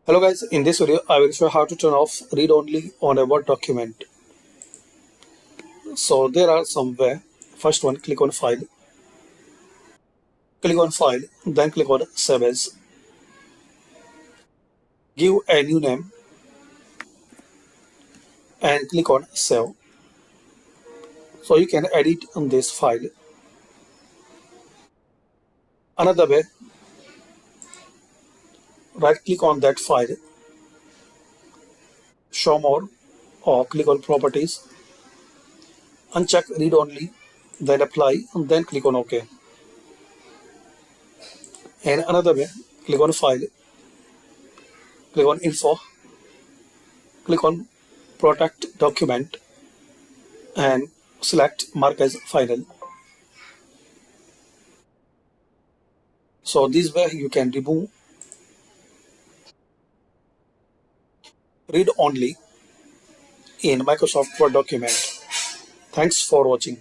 Hello guys, in this video I will show how to turn off read only on a Word document. So there are some way. First one, click on file, then click on save as, give a new name and click on save. So you can edit on this file. Another way, right click on that file, show more, or click on properties, uncheck read only, then apply and then click on OK. And another way, click on file, click on info, click on protect document and select mark as final. So this way you can remove read only in Microsoft Word document. Thanks for watching.